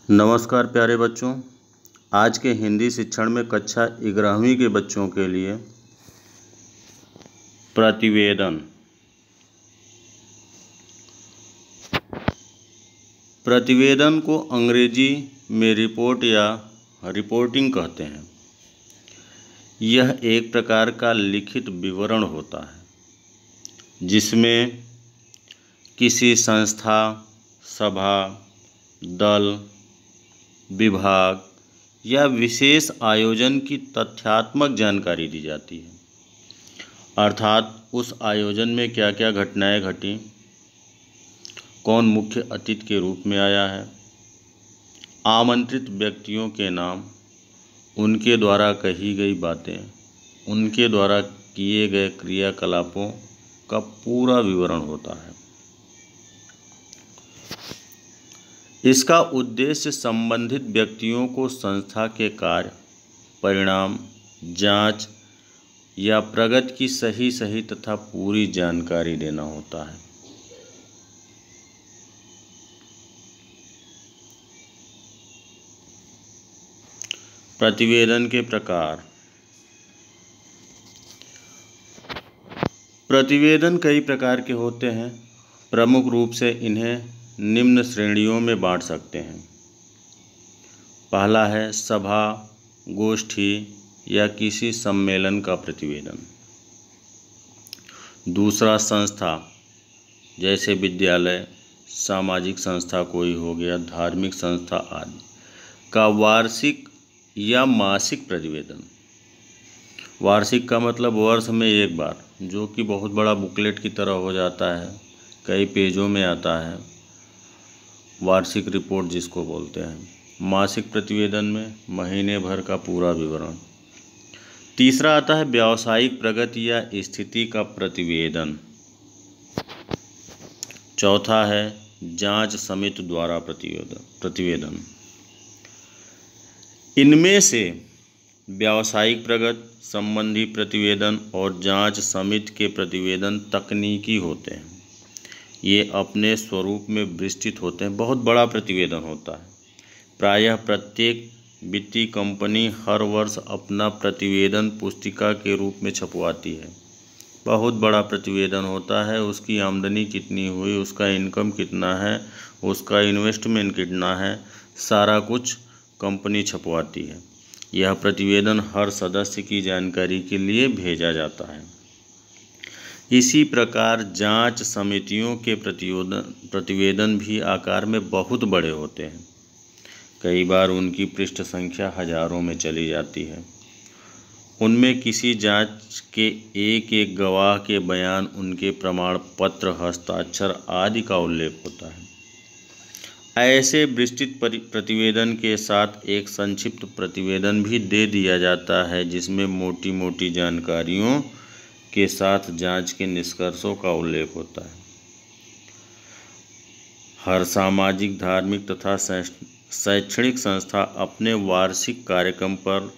नमस्कार प्यारे बच्चों। आज के हिंदी शिक्षण में कक्षा 11वीं के बच्चों के लिए प्रतिवेदन को अंग्रेजी में रिपोर्ट या रिपोर्टिंग कहते हैं। यह एक प्रकार का लिखित विवरण होता है जिसमें किसी संस्था, सभा, दल, विभाग या विशेष आयोजन की तथ्यात्मक जानकारी दी जाती है, अर्थात उस आयोजन में क्या क्या घटनाएं घटी, कौन मुख्य अतिथि के रूप में आया है, आमंत्रित व्यक्तियों के नाम, उनके द्वारा कही गई बातें, उनके द्वारा किए गए क्रियाकलापों का पूरा विवरण होता है। इसका उद्देश्य संबंधित व्यक्तियों को संस्था के कार्य, परिणाम, जांच या प्रगति की सही तथा पूरी जानकारी देना होता है। प्रतिवेदन के प्रकार। प्रतिवेदन कई प्रकार के होते हैं। प्रमुख रूप से इन्हें निम्न श्रेणियों में बांट सकते हैं। पहला है सभा, गोष्ठी या किसी सम्मेलन का प्रतिवेदन। दूसरा संस्था, जैसे विद्यालय, सामाजिक संस्था कोई हो गया, धार्मिक संस्था आदि का वार्षिक या मासिक प्रतिवेदन। वार्षिक का मतलब वर्ष में एक बार, जो कि बहुत बड़ा बुकलेट की तरह हो जाता है, कई पेजों में आता है, वार्षिक रिपोर्ट जिसको बोलते हैं। मासिक प्रतिवेदन में महीने भर का पूरा विवरण। तीसरा आता है व्यावसायिक प्रगति या स्थिति का प्रतिवेदन। चौथा है जांच समिति द्वारा प्रतिवेदन। इनमें से व्यावसायिक प्रगति संबंधी प्रतिवेदन और जांच समिति के प्रतिवेदन तकनीकी होते हैं। ये अपने स्वरूप में विस्तृत होते हैं, बहुत बड़ा प्रतिवेदन होता है। प्रायः प्रत्येक वित्तीय कंपनी हर वर्ष अपना प्रतिवेदन पुस्तिका के रूप में छपवाती है। बहुत बड़ा प्रतिवेदन होता है, उसकी आमदनी कितनी हुई, उसका इनकम कितना है, उसका इन्वेस्टमेंट कितना है, सारा कुछ कंपनी छपवाती है। यह प्रतिवेदन हर सदस्य की जानकारी के लिए भेजा जाता है। इसी प्रकार जांच समितियों के प्रतिवेदन भी आकार में बहुत बड़े होते हैं। कई बार उनकी पृष्ठ संख्या हजारों में चली जाती है। उनमें किसी जांच के एक गवाह के बयान, उनके प्रमाण पत्र, हस्ताक्षर आदि का उल्लेख होता है। ऐसे विस्तृत प्रतिवेदन के साथ एक संक्षिप्त प्रतिवेदन भी दे दिया जाता है, जिसमें मोटी मोटी जानकारियों के साथ जांच के निष्कर्षों का उल्लेख होता है। हर सामाजिक, धार्मिक तथा शैक्षणिक संस्था अपने वार्षिक कार्यक्रम पर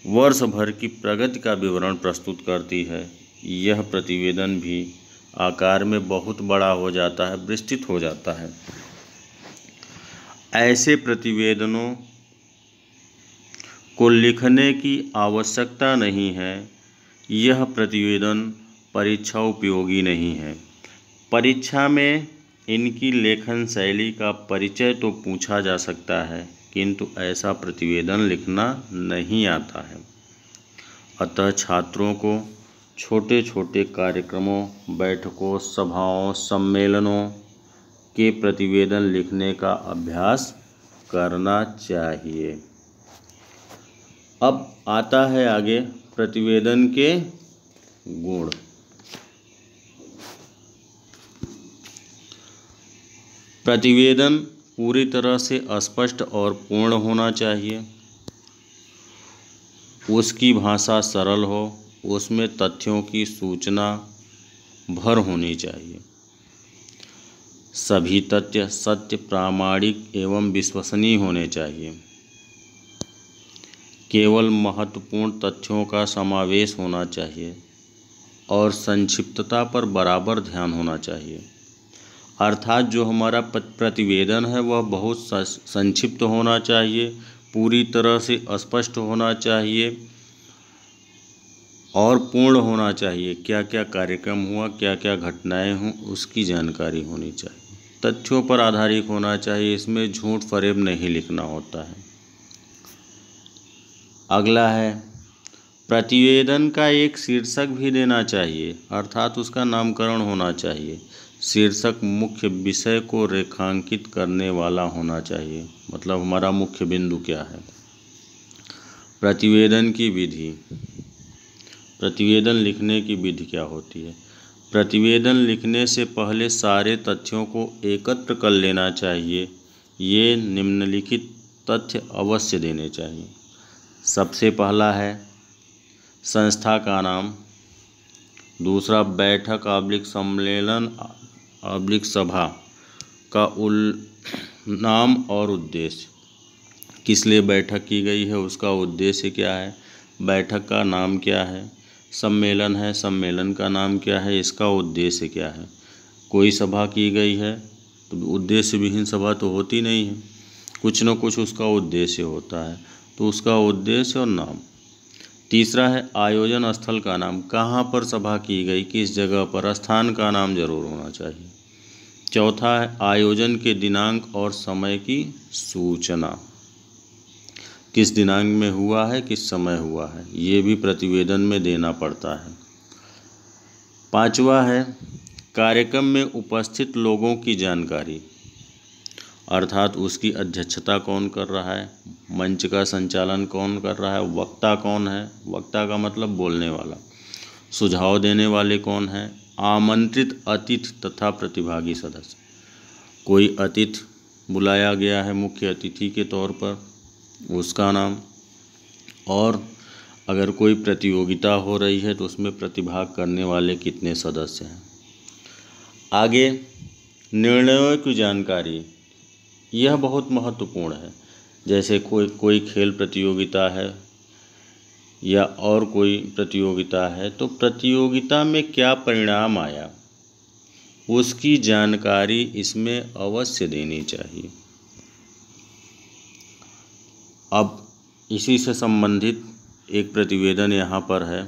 वर्ष भर की प्रगति का विवरण प्रस्तुत करती है। यह प्रतिवेदन भी आकार में बहुत बड़ा हो जाता है, विस्तृत हो जाता है। ऐसे प्रतिवेदनों को लिखने की आवश्यकता नहीं है। यह प्रतिवेदन परीक्षा उपयोगी नहीं है। परीक्षा में इनकी लेखन शैली का परिचय तो पूछा जा सकता है, किंतु ऐसा प्रतिवेदन लिखना नहीं आता है। अतः छात्रों को छोटे छोटे कार्यक्रमों, बैठकों, सभाओं, सम्मेलनों के प्रतिवेदन लिखने का अभ्यास करना चाहिए। अब आता है आगे प्रतिवेदन के गुण। प्रतिवेदन पूरी तरह से स्पष्ट और पूर्ण होना चाहिए। उसकी भाषा सरल हो, उसमें तथ्यों की सूचना भर होनी चाहिए। सभी तथ्य सत्य, प्रामाणिक एवं विश्वसनीय होने चाहिए। केवल महत्वपूर्ण तथ्यों का समावेश होना चाहिए और संक्षिप्तता पर बराबर ध्यान होना चाहिए। अर्थात जो हमारा प्रतिवेदन है वह बहुत संक्षिप्त होना चाहिए, पूरी तरह से स्पष्ट होना चाहिए और पूर्ण होना चाहिए। क्या क्या कार्यक्रम हुआ, क्या क्या घटनाएं हों, उसकी जानकारी होनी चाहिए। तथ्यों पर आधारित होना चाहिए, इसमें झूठ फरेब नहीं लिखना होता है। अगला है, प्रतिवेदन का एक शीर्षक भी देना चाहिए, अर्थात उसका नामकरण होना चाहिए। शीर्षक मुख्य विषय को रेखांकित करने वाला होना चाहिए, मतलब हमारा मुख्य बिंदु क्या है। प्रतिवेदन की विधि, प्रतिवेदन लिखने की विधि क्या होती है। प्रतिवेदन लिखने से पहले सारे तथ्यों को एकत्र कर लेना चाहिए। ये निम्नलिखित तथ्य अवश्य देने चाहिए। सबसे पहला है संस्था का नाम, दूसरा बैठक / सम्मेलन / सभा का नाम और उद्देश्य, किस लिए बैठक की गई है, उसका उद्देश्य क्या है, बैठक का नाम क्या है, सम्मेलन है, सम्मेलन का नाम क्या है, इसका उद्देश्य क्या है। कोई सभा की गई है तो उद्देश्य विहीन सभा तो होती नहीं है, कुछ न कुछ उसका उद्देश्य होता है, तो उसका उद्देश्य और नाम। तीसरा है आयोजन स्थल का नाम, कहाँ पर सभा की गई, किस जगह पर, स्थान का नाम जरूर होना चाहिए। चौथा है आयोजन के दिनांक और समय की सूचना, किस दिनांक में हुआ है, किस समय हुआ है, ये भी प्रतिवेदन में देना पड़ता है। पांचवा है कार्यक्रम में उपस्थित लोगों की जानकारी, अर्थात उसकी अध्यक्षता कौन कर रहा है, मंच का संचालन कौन कर रहा है, वक्ता कौन है, वक्ता का मतलब बोलने वाला, सुझाव देने वाले कौन हैं, आमंत्रित अतिथि तथा प्रतिभागी सदस्य, कोई अतिथि बुलाया गया है मुख्य अतिथि के तौर पर, उसका नाम, और अगर कोई प्रतियोगिता हो रही है तो उसमें प्रतिभाग करने वाले कितने सदस्य हैं। आगे निर्णयों की जानकारी, यह बहुत महत्वपूर्ण है। जैसे कोई खेल प्रतियोगिता है या और कोई प्रतियोगिता है, तो प्रतियोगिता में क्या परिणाम आया उसकी जानकारी इसमें अवश्य देनी चाहिए। अब इसी से संबंधित एक प्रतिवेदन यहाँ पर है,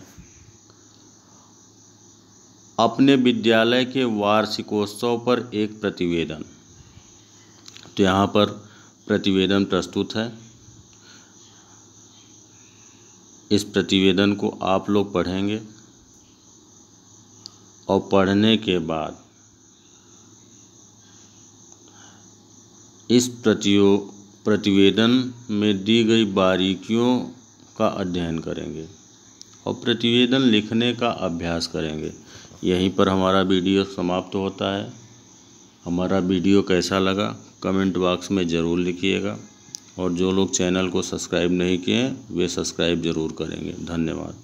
अपने विद्यालय के वार्षिकोत्सव पर एक प्रतिवेदन। तो यहाँ पर प्रतिवेदन प्रस्तुत है, इस प्रतिवेदन को आप लोग पढ़ेंगे और पढ़ने के बाद इस प्रतिवेदन में दी गई बारीकियों का अध्ययन करेंगे और प्रतिवेदन लिखने का अभ्यास करेंगे। यहीं पर हमारा वीडियो समाप्त होता है। हमारा वीडियो कैसा लगा कमेंट बॉक्स में ज़रूर लिखिएगा, और जो लोग चैनल को सब्सक्राइब नहीं किए हैं वे सब्सक्राइब ज़रूर करेंगे। धन्यवाद।